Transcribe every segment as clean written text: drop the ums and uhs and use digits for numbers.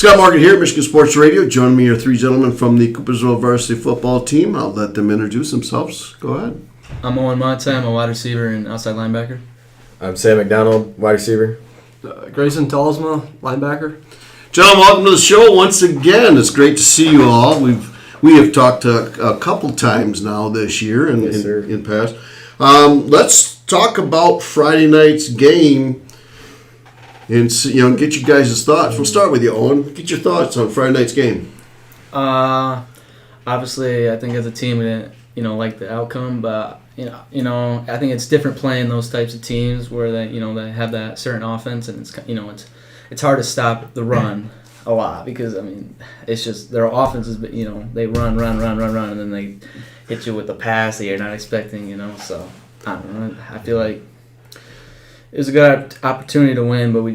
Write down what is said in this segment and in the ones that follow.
Scott Morgan here, Michigan Sports Radio. Join me, your three gentlemen from the Coopersville Varsity Football team. I'll let them introduce themselves. Go ahead. I'm Owen M. I'm a wide receiver and outside linebacker. I'm Sam McDonald, wide receiver. Grayson T, linebacker. Gentlemen, welcome to the show once again. It's great to see you all. We have talked a couple times now this year and Yes, sir. in past. Let's talk about Friday night's game and get you guys' thoughts. We'll start with you, Owen. Get your thoughts on Friday night's game. Obviously, I think as a team we didn't, like the outcome, but I think it's different playing those types of teams where they have that certain offense, and it's hard to stop the run a lot because it's just their offenses, but they run, and then they hit you with the pass that you're not expecting, So I don't know. I feel like it was a good opportunity to win, but we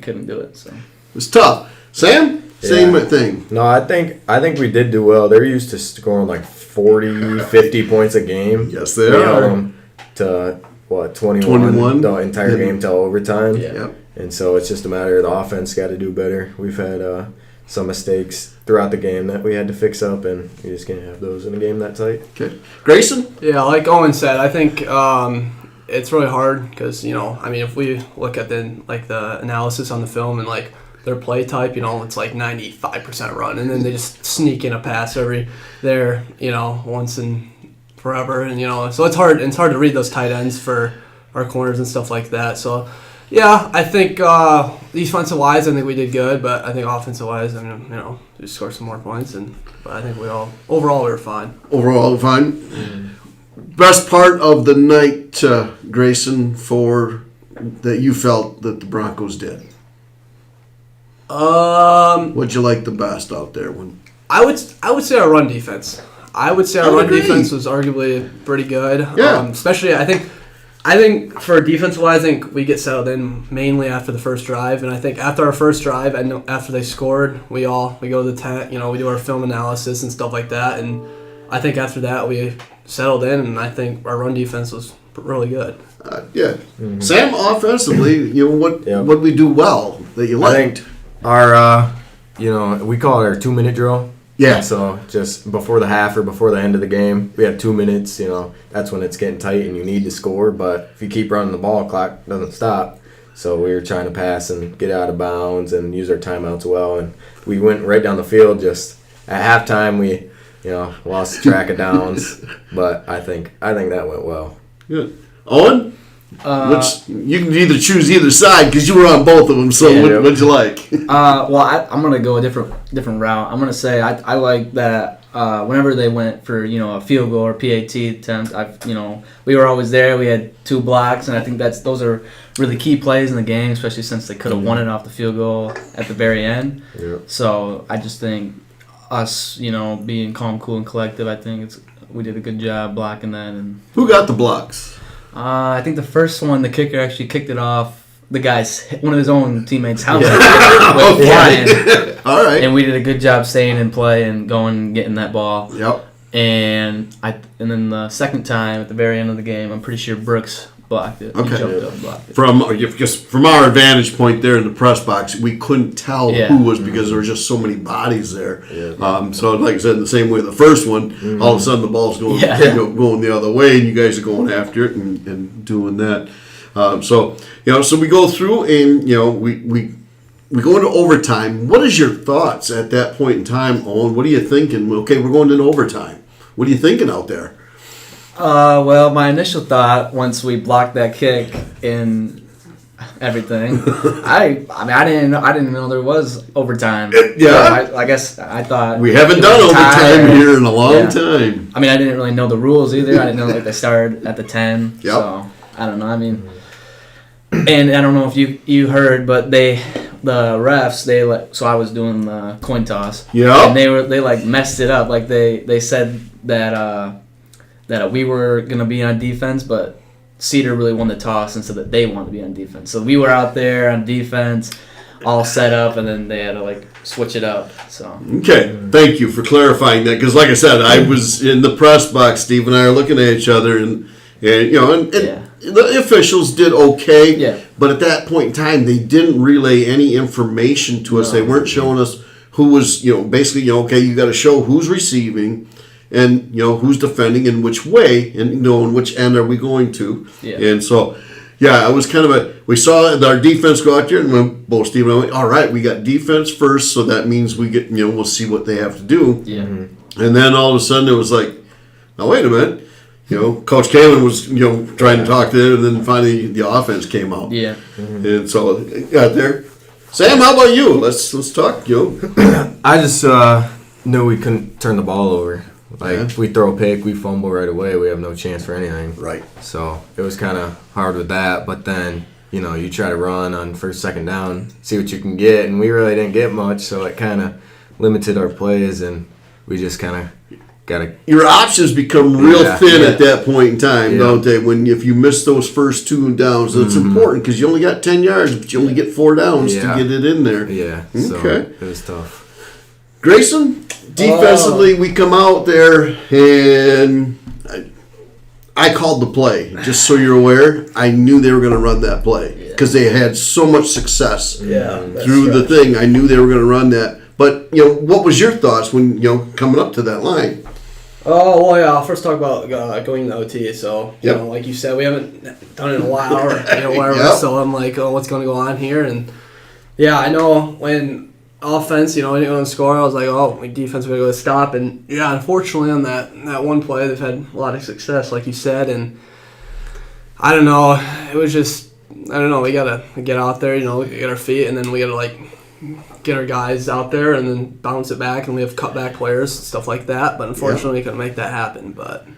couldn't do it. So It was tough. Sam, same thing. No, I think we did do well. They're used to scoring like 40, 50 points a game. Yes, they are. To 21 the entire game till overtime. Yeah. Yep. And so it's just a matter of the offense got to do better. We've had some mistakes throughout the game that we had to fix up, and we just can't have those in a game that tight. Okay, Grayson. Yeah, like Owen said, I think it's really hard because if we look at the analysis on the film and their play type, it's like 95% run, and then they just sneak in a pass once in forever, and so it's hard to read those tight ends for our corners and stuff like that. So yeah, I think defensive wise, I think we did good, but I think offensive wise, we scored some more points, but I think overall we were fine. Overall, fine. Mm-hmm. Best part of the night, Grayson, that you felt that the Broncos did. What'd you like the best out there? I would say our run defense. I would say our run defense was arguably pretty good. Yeah. Especially, I think for defense-wise, I think we get settled in mainly after the first drive, and I think after our first drive, and after they scored, we go to the tent. We do our film analysis and stuff like that, and I think after that we settled in, and I think our run defense was really good. Yeah. Mm-hmm. Sam, offensively, what we do well that you liked? I think our, we call it our 2-minute drill. Yeah. So just before the half or before the end of the game, we have 2 minutes. That's when it's getting tight and you need to score. But if you keep running the ball, clock doesn't stop. So we were trying to pass and get out of bounds and use our timeouts well. And we went right down the field. Just at halftime, we lost track of downs. But I think that went well. Good. Owen? You can either choose either side because you were on both of them. So what'd you like? I'm gonna go a different route. I'm gonna say I like that whenever they went for a field goal or PAT attempt, we were always there. We had 2 blocks, and I think those are really key plays in the game, especially since they could have won it off the field goal at the very end. Yeah. So I just think us, being calm, cool, and collective, I think we did a good job blocking that. And who got the blocks? I think the first one, the kicker actually kicked it off the guy's one of his own teammates' helmet. Okay. All right. And we did a good job staying in play and going and getting that ball. Yep. And then the second time at the very end of the game, I'm pretty sure Brooks blocked it. Okay. He jumped up and blocked it. From our vantage point there in the press box, we couldn't tell who was because there were just so many bodies there. Yeah. So like I said, in the same way the first one, all of a sudden the ball's going the other way, and you guys are going after it and doing that. So we go through and we go into overtime. What is your thoughts at that point in time, Owen? What are you thinking? Okay, we're going into overtime. What are you thinking out there? Well, my initial thought once we blocked that kick and everything, I didn't know there was overtime. Yeah. So I guess I thought we haven't done overtime here in a long time. I didn't really know the rules either. I didn't know they started at the 10. Yep. So I don't know. And I don't know if you heard, but the refs, so I was doing the coin toss. Yeah. And they messed it up. Like they said that we were gonna be on defense, but Cedar really won the toss and said that they wanted to be on defense. So we were out there on defense, all set up, and then they had to switch it up. So okay, thank you for clarifying that, because like I said, I was in the press box. Steve and I are looking at each other, and the officials did okay. Yeah. But at that point in time, they didn't relay any information to us. They weren't showing us who was, basically, okay, you got to show who's receiving and, who's defending and which way and, and which end are we going to. Yeah. And so, yeah, it was kind of we saw our defense go out there and both Steve and I went, all right, we got defense first, so that means we get, we'll see what they have to do. Yeah. And then all of a sudden it was like, now wait a minute. Coach Kalen was, trying to talk to them, and then finally the offense came out. Yeah. And so it got there. Sam, how about you? Let's talk, I just knew we couldn't turn the ball over. If we throw a pick, we fumble right away. We have no chance for anything. Right. So it was kind of hard with that. But then, you try to run on first, second down, see what you can get. And we really didn't get much, so it kind of limited our plays. And we just kind of got to... Your options become real thin at that point in time, Yeah. don't they? If you miss those first 2 downs, it's important because you only got 10 yards, but you only get 4 downs to get it in there. Yeah, Okay. so it was tough. Grayson, defensively, we come out there and I called the play. Just so you're aware, I knew they were going to run that play because they had so much success through the thing. I knew they were going to run that. But, what was your thoughts when, coming up to that line? Oh, well, yeah, I'll first talk about going to OT. So, Yep. like you said, we haven't done it in a while or whatever. Yep. So I'm like, what's going to go on here? And, yeah, I know when offense, anyone going to score, I was like, defense going to stop. And, yeah, unfortunately on that one play, they've had a lot of success, like you said. And I don't know. It was just, I don't know. We got to get out there, get our feet, and then we got to, get our guys out there and then bounce it back, and we have cutback players, stuff like that. But unfortunately, we couldn't make that happen. But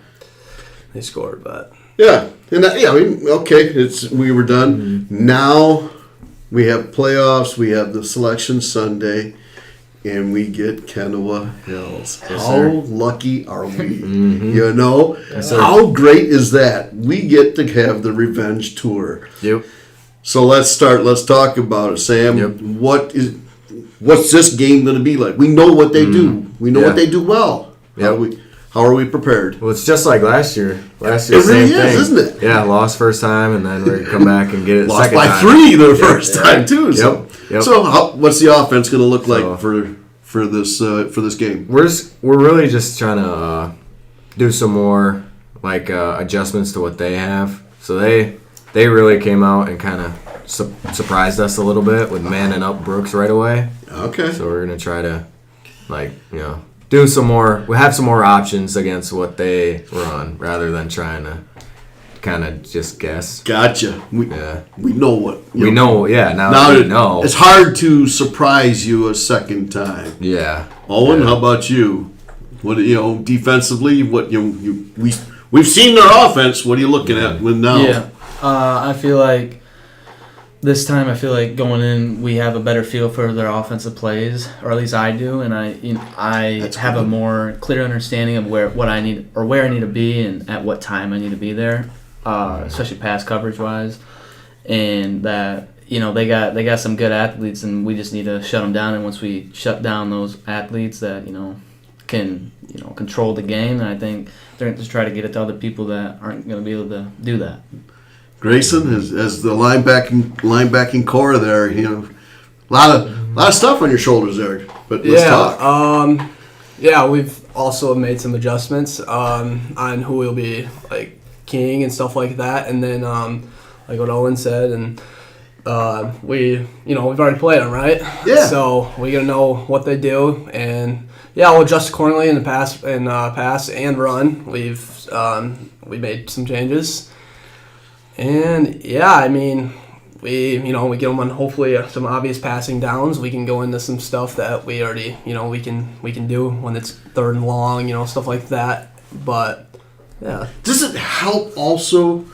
they scored. But Yeah, and okay, we were done. Now we have playoffs. We have the selection Sunday, and we get Kenowa Hills. How lucky are we? How great is that? We get to have the revenge tour. Yep. So let's talk about it, Sam. Yep. What's this game going to be like? We know what they do. We know what they do well. Yep. How are we prepared? Well, it's just like last year. Last year, It really same thing. is, isn't it? Yeah, lost first time, and then we're going to come back and get it Lost second by time. 3 the first time too. So, Yep. what's the offense going to look like for this game? We're really just trying to do some more adjustments to what they have. So they really came out and kind of surprised us a little bit with manning up Brooks right away. Okay. So we're gonna try to do some more. We have some more options against what they run rather than trying to kind of just guess. Gotcha. We know what We know. Yeah. Now we know. It's hard to surprise you a second time. Yeah. Owen, how about you? What defensively? What we've seen their offense. What are you looking at with now? Yeah. I feel like this time, going in, we have a better feel for their offensive plays, or at least I do, and I have a more clear understanding of where I need to be and at what time I need to be there, especially pass coverage wise, and that they got some good athletes, and we just need to shut them down. And once we shut down those athletes that can control the game, and I think they're going to try to get it to other people that aren't going to be able to do that. Grayson, as the linebacking core there, a lot of stuff on your shoulders there. But let's talk. We've also made some adjustments on who will be king and stuff like that, and then like what Owen said, and we've already played them, right? Yeah. So we gotta know what they do, and we'll adjust accordingly in the pass and run. We made some changes. And we get them on hopefully some obvious passing downs. We can go into some stuff that we already we can do when it's third and long, stuff like that. But does it help also?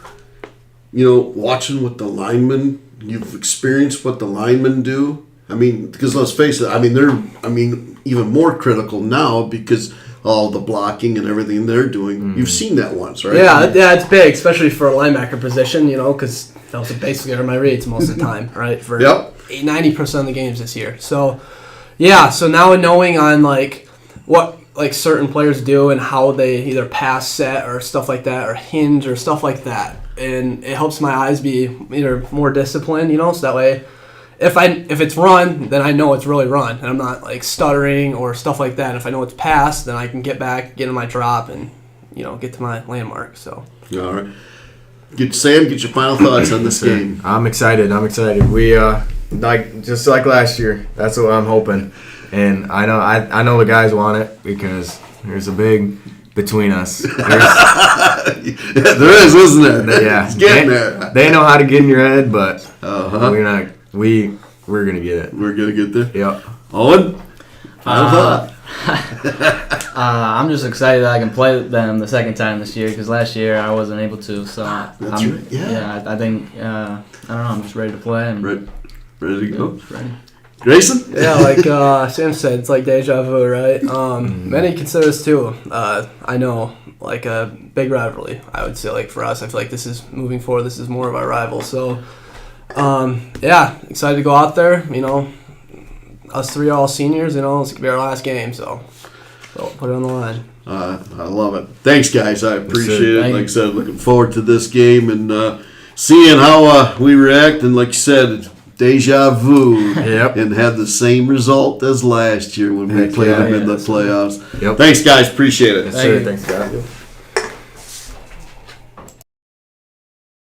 Watching what the linemen, you've experienced what the linemen do. I mean, because let's face it. They're even more critical now because all the blocking and everything they're doing. Mm-hmm. You've seen that once, right? Yeah, it's big, especially for a linebacker position, because those basically are my reads most of the time, right? For 90% of the games this year. So, so now knowing on what like certain players do and how they either pass set or stuff like that or hinge or stuff like that. And it helps my eyes be either more disciplined, so that way if it's run, then I know it's really run. And I'm not like stuttering or stuff like that. And if I know it's pass, then I can get back, get in my drop and, get to my landmark. So. All right. Sam, get your final thoughts on this game. I'm excited. We just like last year. That's what I'm hoping. And I know the guys want it because there's a big between us. There is, isn't there? Yeah, it's getting there. They know how to get in your head, but we're not. We're gonna get it. We're gonna get there. Yep. Owen, final thought. I'm just excited that I can play them the second time this year because last year I wasn't able to. So That's right. Yeah. I think I don't know. I'm just ready to play. And ready to go. Ready. Grayson? Yeah, like Sam said, it's like deja vu, right? Many consider this too. I know, like a big rivalry. I would say, like for us, I feel like this is moving forward. This is more of our rival. So, yeah, excited to go out there. Us three are all seniors. This could be our last game. So put it on the line. I love it. Thanks, guys. I appreciate it. Thank Like I you. said, looking forward to this game and seeing how we react. And like you said, deja vu. Yep. And had the same result as last year when we played them in the playoffs. Yep. Thanks, guys. Appreciate it. Yes, sir. Thanks, Scott.